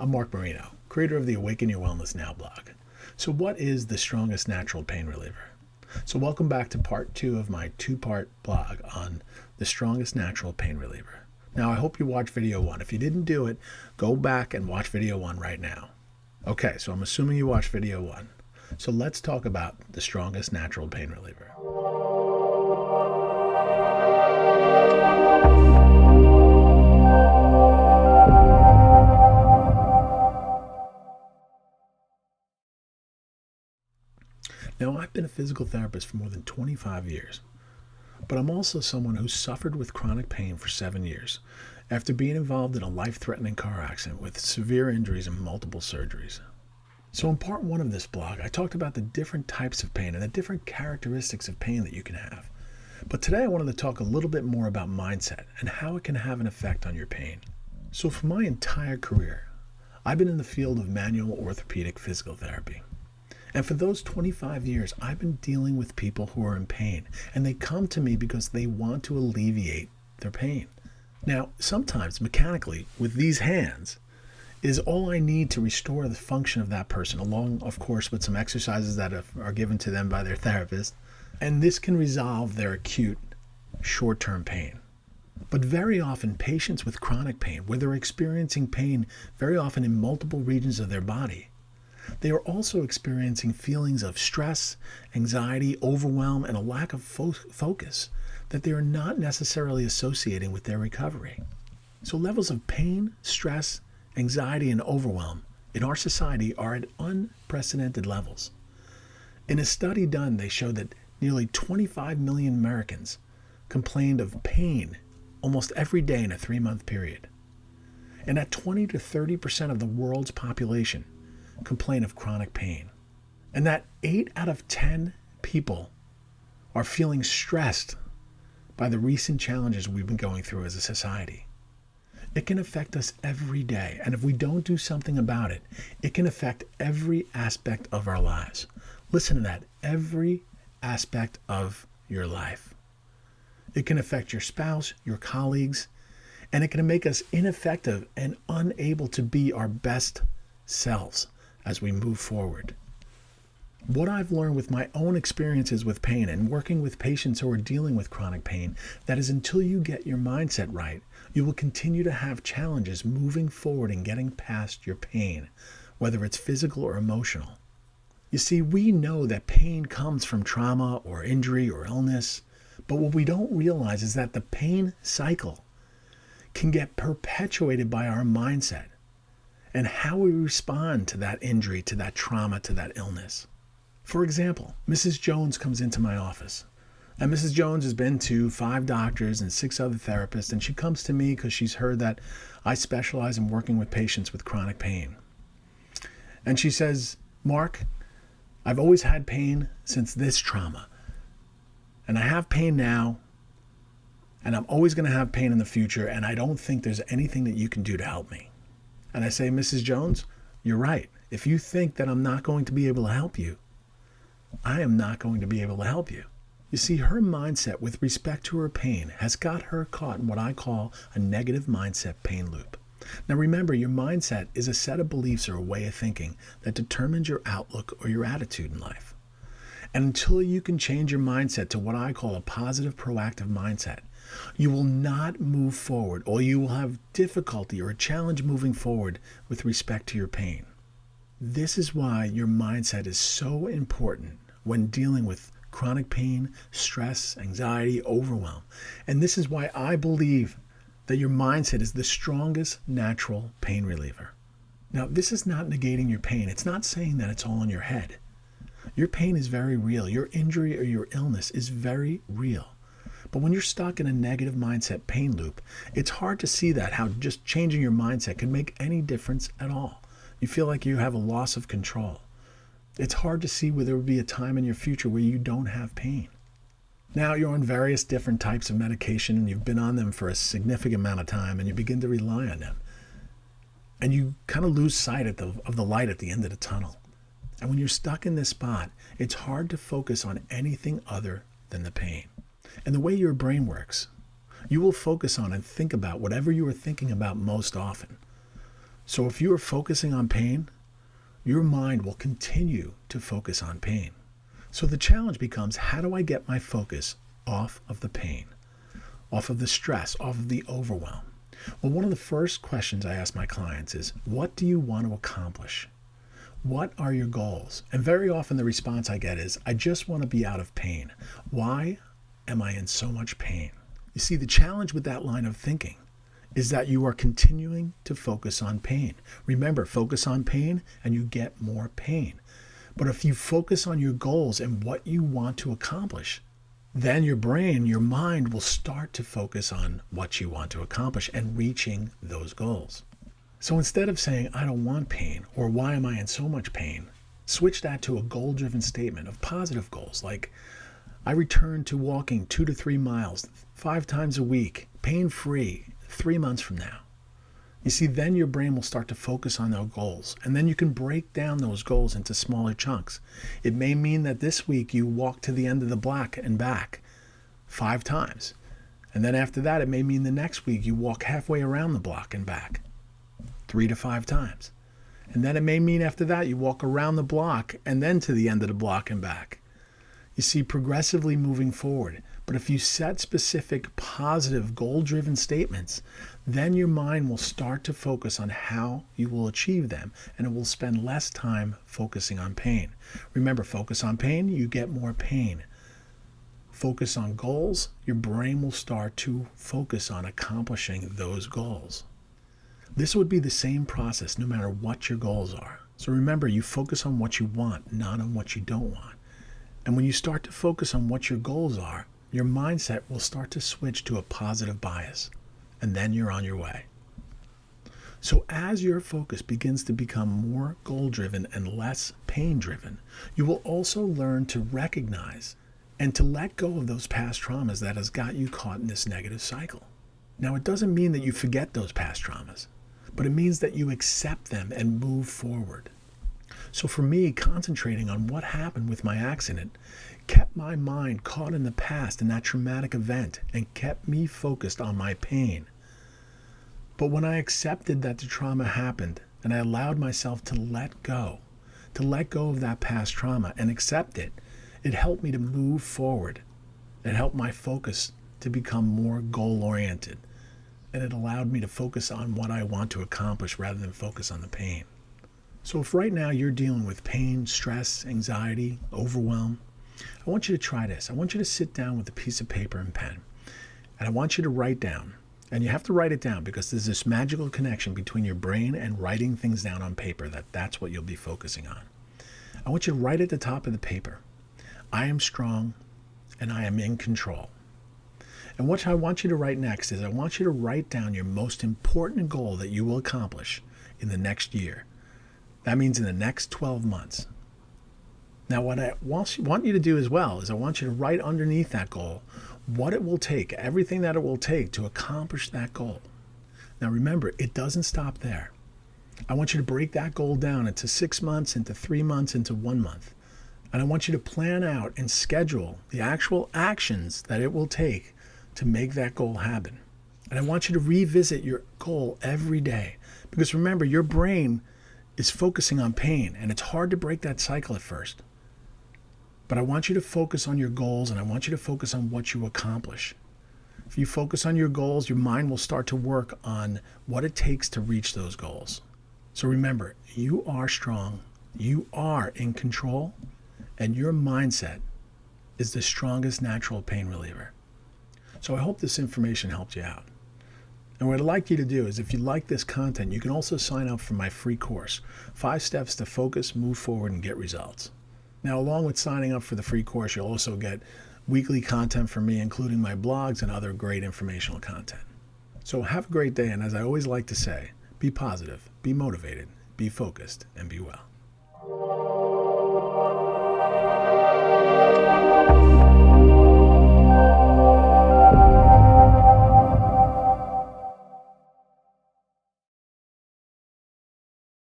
I'm Mark Marino, creator of the Awaken Your Wellness Now blog. So what is the strongest natural pain reliever? So welcome back to part 2 of my 2-part blog on the strongest natural pain reliever. Now I hope you watched video 1. If you didn't do it, go back and watch video 1 right now. Okay, so I'm assuming you watched video 1. So let's talk about the strongest natural pain reliever. Now, I've been a physical therapist for more than 25 years, but I'm also someone who suffered with chronic pain for 7 years after being involved in a life-threatening car accident with severe injuries and multiple surgeries. So in part 1 of this blog, I talked about the different types of pain and the different characteristics of pain that you can have. But today I wanted to talk a little bit more about mindset and how it can have an effect on your pain. So for my entire career, I've been in the field of manual orthopedic physical therapy. And for those 25 years, I've been dealing with people who are in pain, and they come to me because they want to alleviate their pain. Now, sometimes mechanically, with these hands, is all I need to restore the function of that person, along, of course, with some exercises that are given to them by their therapist. And this can resolve their acute, short-term pain. But very often, patients with chronic pain, where they're experiencing pain very often in multiple regions of their body, they are also experiencing feelings of stress, anxiety, overwhelm, and a lack of focus that they are not necessarily associating with their recovery. So levels of pain, stress, anxiety, and overwhelm in our society are at unprecedented levels. In a study done, they showed that nearly 25 million Americans complained of pain almost every day in a 3-month period. And that 20 to 30% of the world's population complain of chronic pain. And that 8 out of 10 people are feeling stressed by the recent challenges we've been going through as a society. It can affect us every day, and if we don't do something about it, it can affect every aspect of our lives. Listen to that, every aspect of your life. It can affect your spouse, your colleagues, and it can make us ineffective and unable to be our best selves as we move forward. What I've learned with my own experiences with pain and working with patients who are dealing with chronic pain, that is until you get your mindset right, you will continue to have challenges moving forward and getting past your pain, whether it's physical or emotional. You see, we know that pain comes from trauma or injury or illness, but what we don't realize is that the pain cycle can get perpetuated by our mindset and how we respond to that injury, to that trauma, to that illness. For example, Mrs. Jones comes into my office, and Mrs. Jones has been to 5 doctors and 6 other therapists, and she comes to me because she's heard that I specialize in working with patients with chronic pain. And she says, "Mark, I've always had pain since this trauma, and I have pain now, and I'm always going to have pain in the future, and I don't think there's anything that you can do to help me." And I say, "Mrs. Jones, you're right. If you think that I'm not going to be able to help you, I am not going to be able to help you." You see, her mindset with respect to her pain has got her caught in what I call a negative mindset pain loop. Now remember, your mindset is a set of beliefs or a way of thinking that determines your outlook or your attitude in life. And until you can change your mindset to what I call a positive, proactive mindset, you will not move forward, or you will have difficulty or a challenge moving forward with respect to your pain. This is why your mindset is so important when dealing with chronic pain, stress, anxiety, overwhelm. And this is why I believe that your mindset is the strongest natural pain reliever. Now, this is not negating your pain. It's not saying that it's all in your head. Your pain is very real. Your injury or your illness is very real. But when you're stuck in a negative mindset pain loop, it's hard to see that, how just changing your mindset can make any difference at all. You feel like you have a loss of control. It's hard to see where there would be a time in your future where you don't have pain. Now you're on various different types of medication, and you've been on them for a significant amount of time, and you begin to rely on them. And you kind of lose sight of the light at the end of the tunnel. And when you're stuck in this spot, it's hard to focus on anything other than the pain. And the way your brain works, you will focus on and think about whatever you are thinking about most often. So if you are focusing on pain, your mind will continue to focus on pain. So the challenge becomes, how do I get my focus off of the pain, off of the stress, off of the overwhelm? Well, one of the first questions I ask my clients is, what do you want to accomplish? What are your goals? And very often the response I get is, I just want to be out of pain. Why am I in so much pain? You see, the challenge with that line of thinking is that you are continuing to focus on pain. Remember, focus on pain and you get more pain. But if you focus on your goals and what you want to accomplish, then your brain, your mind will start to focus on what you want to accomplish and reaching those goals. So instead of saying, I don't want pain, or why am I in so much pain, switch that to a goal-driven statement of positive goals, like I return to walking 2 to 3 miles 5 times a week, pain-free, 3 months from now. You see, then your brain will start to focus on those goals, and then you can break down those goals into smaller chunks. It may mean that this week you walk to the end of the block and back 5 times. And then after that, it may mean the next week you walk halfway around the block and back 3 to 5 times. And then it may mean after that you walk around the block and then to the end of the block and back. You see, progressively moving forward. But if you set specific, positive, goal-driven statements, then your mind will start to focus on how you will achieve them, and it will spend less time focusing on pain. Remember, focus on pain, you get more pain. Focus on goals, your brain will start to focus on accomplishing those goals. This would be the same process no matter what your goals are. So remember, you focus on what you want, not on what you don't want. And when you start to focus on what your goals are, your mindset will start to switch to a positive bias, and then you're on your way. So as your focus begins to become more goal-driven and less pain-driven, you will also learn to recognize and to let go of those past traumas that has got you caught in this negative cycle. Now, it doesn't mean that you forget those past traumas, but it means that you accept them and move forward. So for me, concentrating on what happened with my accident kept my mind caught in the past and that traumatic event and kept me focused on my pain. But when I accepted that the trauma happened and I allowed myself to let go of that past trauma and accept it, it helped me to move forward. It helped my focus to become more goal-oriented. And it allowed me to focus on what I want to accomplish rather than focus on the pain. So if right now you're dealing with pain, stress, anxiety, overwhelm, I want you to try this. I want you to sit down with a piece of paper and pen. And I want you to write down. And you have to write it down because there's this magical connection between your brain and writing things down on paper that's what you'll be focusing on. I want you to write at the top of the paper, I am strong and I am in control. And what I want you to write next is I want you to write down your most important goal that you will accomplish in the next year. That means in the next 12 months. Now, what I want you to do as well is I want you to write underneath that goal what it will take, everything that it will take to accomplish that goal. Now, remember, it doesn't stop there. I want you to break that goal down into 6 months, into 3 months, into 1 month. And I want you to plan out and schedule the actual actions that it will take to make that goal happen. And I want you to revisit your goal every day. Because remember, your brain is focusing on pain, and it's hard to break that cycle at first. But I want you to focus on your goals, and I want you to focus on what you accomplish. If you focus on your goals, your mind will start to work on what it takes to reach those goals. So remember, you are strong, you are in control, and your mindset is the strongest natural pain reliever. So I hope this information helped you out. And what I'd like you to do is, if you like this content, you can also sign up for my free course, 5 Steps to Focus, Move Forward, and Get Results. Now, along with signing up for the free course, you'll also get weekly content from me, including my blogs and other great informational content. So have a great day, and as I always like to say, be positive, be motivated, be focused, and be well.